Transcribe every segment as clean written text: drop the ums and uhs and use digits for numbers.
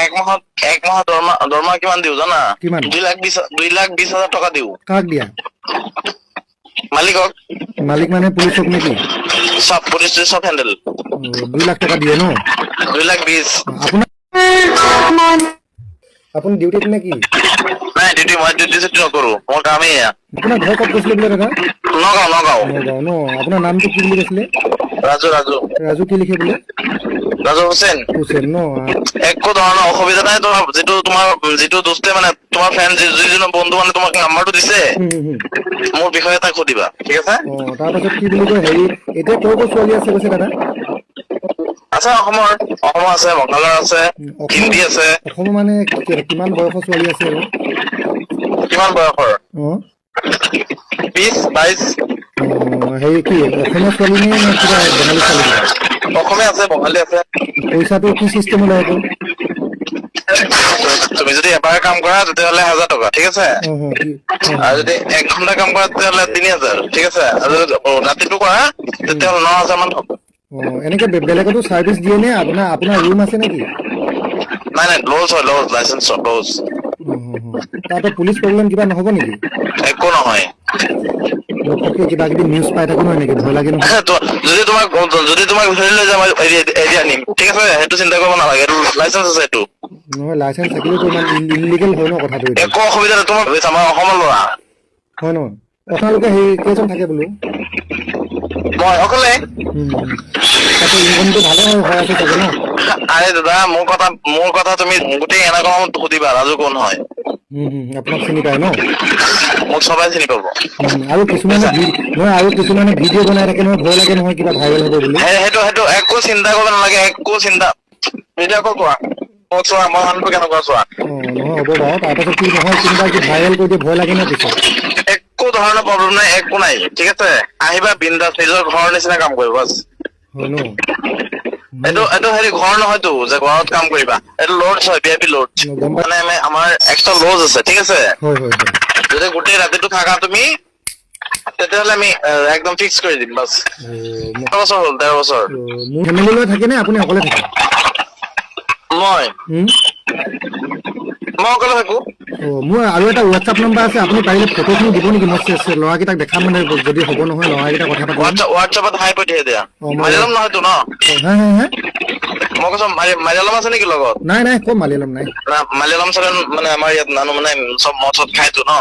এক মাহৰ দৰমহা কিমান দিও জানা? 2,20,000 টকা দিও। কাক দিয়া? মালিকক। মালিক মানে পুলিচক নেকি? সব পুলিচ সব হ্যান্ডেল। 2 লাখ টকা দিয়ে ন? 2,20,000। আপুনি ডিউটিত নেকি? নাই ডিউটি মই ডিউটি নকৰো, মোৰ কামেই এয়া। আপোনাৰ ঘৰ ক'ত গৈছিলে বোলে দাদা? নগাঁও। নগাঁও ন? আপোনাৰ নামটো কি বুলি কৈছিলে? ৰাজু। ৰাজু কি লিখে বোলে? ৰাজু হুছেইন ন? একো ধৰণৰ অসুবিধা নাই। তোমাৰ যিটো দোস্তে মানে তোমাৰ ফ্ৰেণ্ড যিজন বন্ধু মানে তোমাক নাম্বাৰটো দিছে, মোৰ বিষয়ে তাক সুধিবা, ঠিক আছে? তাৰপাছত কি বুলি কয় হেৰি, এতিয়া ক'ৰ ছোৱালী আছে কৈছে দাদা? আছে অসমৰ আছে, বঙালৰ আছে, হিন্দী আছে। অসমৰ মানে কিমান বয়সৰ ছোৱালী আছে আৰু? কিমান বয়সৰ? 20-22। হেৰি কি অসমীয়া ছোৱালী নে কিবা বঙালী ছোৱালী? অসমীয়া আছে, বঙালী আছে। পইচাটো কি চিষ্টেম ওলাব? তুমি যদি এবাৰ কাম কৰা তেতিয়াহ'লে 1,000 টকা, ঠিক আছে? আৰু যদি 1 ঘন্টা কাম কৰা তেতিয়াহ'লে 3,000, ঠিক আছে? আৰু যদি ৰাতিটো কৰা তেতিয়াহ'লে 9,000 মান হ'ব। এনেকে বেলেগতো চাৰ্ভিচ দিয়ে নে? আপোনাৰ ৰুম আছে নেকি? নাই লজ হয়, লাইচেন্স লজ। তাতে পুলিচ প্ৰব্লেম কিবা নহ'ব নেকি? একো নহয়। ঘপককে কিবা কিবি নিউজ পাই থাকো নহয় নেকি, ভয় লাগে নহয়। যদি তোমাক ধৰি লৈ যাম এৰিয়া নিম, ঠিক আছে? সেইটো চিন্তা কৰিব নালাগে, লাইচেন্স আছে এইটো। নহয় লাইচেন্স থাকিলেও ইমান ইনলিগেল হয় ন কথাটো? একো অসুবিধা নাই, তোমাৰ আমাৰ অসমৰ ল'ৰা হয় ন? আপোনালোকে হেৰি কেইজন থাকে বোলো? মই অকলে। তাতে ইনকমটো ভালে হৈ আছে চাগে ন? আৰে দাদা, মোৰ কথা তুমি গোটেই এনাকমত সুধিবা ৰাজু কোন হয়। আপোনাক চিনি পায় ন? মোক সবাই চিনি পাব। আৰু কিছুমানে ভিডিঅ' বনাই থাকে নহয়, ভয় লাগে নহয় কিবা ভাইৰেল হ'ব বুলি। সেইটো একো চিন্তা কৰিব নালাগে, ভিডিঅ' কল কৰা। মোক চোৱা, মই মানুহটো কেনেকুৱা চোৱা। নহয় হ'ব বাৰু, তাৰপাছত কি নহয় কোনোবাই কি ভাইৰেল কৰি দিয়ে, ভয় লাগে ন পিছত? একো ধৰণৰ প্ৰব্লেম নাই, একো নাই, ঠিক আছে? আহিবা বিন্দাছ, নিজৰ ঘৰৰ নিচিনা কাম কৰিব বাছ। হয় ন? এইটো হেৰি ঘৰ নহয়তো যে ঘৰত কাম কৰিবা, এইটো লজ হয়, VIP লজ। মানে আমাৰ এক্সট্ৰা লজ আছে, ঠিক আছে? যদি গোটেই ৰাতিটো থাকা তুমি তেতিয়াহ'লে আমি একদম ফিক্স কৰি দিম বাছ। 13 বছৰ হ'ল, 13 বছৰ। মোৰ ফেমিলি লৈ থাকে নে আপুনি অকলে থাকে? মই অকলে থাকো। মোৰ আৰু এটা হোৱাটছআপ নম্বৰ আছে, আপুনি পাৰিলে ফটোখিনি দিব নেকি? মই ল'ৰাকেইটাক দেখাম মানে, যদি হ'ব নহয় ল'ৰাকেইটা কথা পাতিম। হোৱাটছআপত হাই পঠিয়াই দিয়া। মালিয়ালম নহয়তো ন? মই কৈছো মালিয়ালম আছে নেকি লগত? নাই ক'ত মালিয়ালম নাই। মালিয়ালম চালে মানে আমাৰ ইয়াত মানুহ মানে চব মদ খাইতো ন।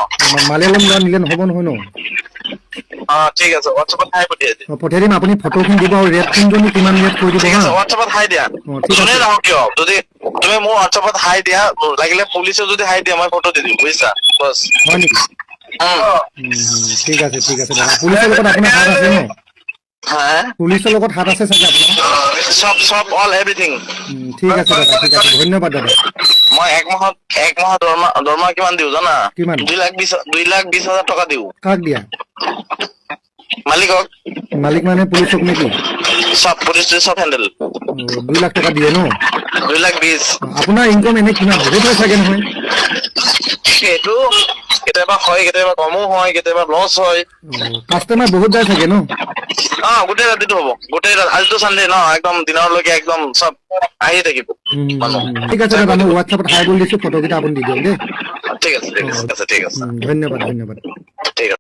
মালিয়ালম ল'ৰা নিলে নহ'ব নহয় ন? ঠিক আছে, হোৱাটছআপত হাই পঠিয়াই দিয়া। পঠিয়াই দিম, আপুনি ফটোখিনি দিব আৰু ৰেট কোনজনী কিমান ৰেট কৰি দিব। ঠিক আছে, হোৱাটছআপত হাই দিয়া। যোনে নহওক কিয়, যদি তুমি মোৰ হোৱাটছআপত হাই দিয়া, লাগিলে পুলিচে যদি হাই দিয়া মই ফটো দি দিম, বুজিছা? বাছ। হয় নেকি? ঠিক আছে দাদা। পুলিচৰ লগত আপোনাৰ হাত আছে ন? পুলিচৰ লগত হাত আছে চাগে আপোনাৰ? সব অল এভৰিথিং। ঠিক আছে দাদা, ঠিক আছে, ধন্যবাদ দাদা। মই এক মাহৰ দৰমহা কিমান দিও জানা? কিমান? 2,20,000 টকা দিও। কাক দিয়া? মালিকক। মালিক মানে পুলিচক নেকি? সব পুলিচ সব হ্যান্ডেল। 2 লাখ টকা দিয়ে ন? 2,20,000। আপোনাৰ ইনকম এনে কিমান? বহুত হয় চাগে নহয়? সেইটো কেতিয়াবা হয়, কেতিয়াবা কমো হয়, কেতিয়াবা লছ হয়। কাষ্টমাৰ বহুত যায় চাগে ন? গোটেই ৰাতিটো হ'ব, আজিতো চানডে ন, একদম দিনৰলৈকে একদম চব আহি থাকিব মানুহ। ঠিক আছে দাদা, মই হোৱাটছআপত হাই বুলি দিছো, ফটোকেইটা আপুনি দি দিয়ক দেই। ঠিক আছে। ধন্যবাদ। ঠিক আছে।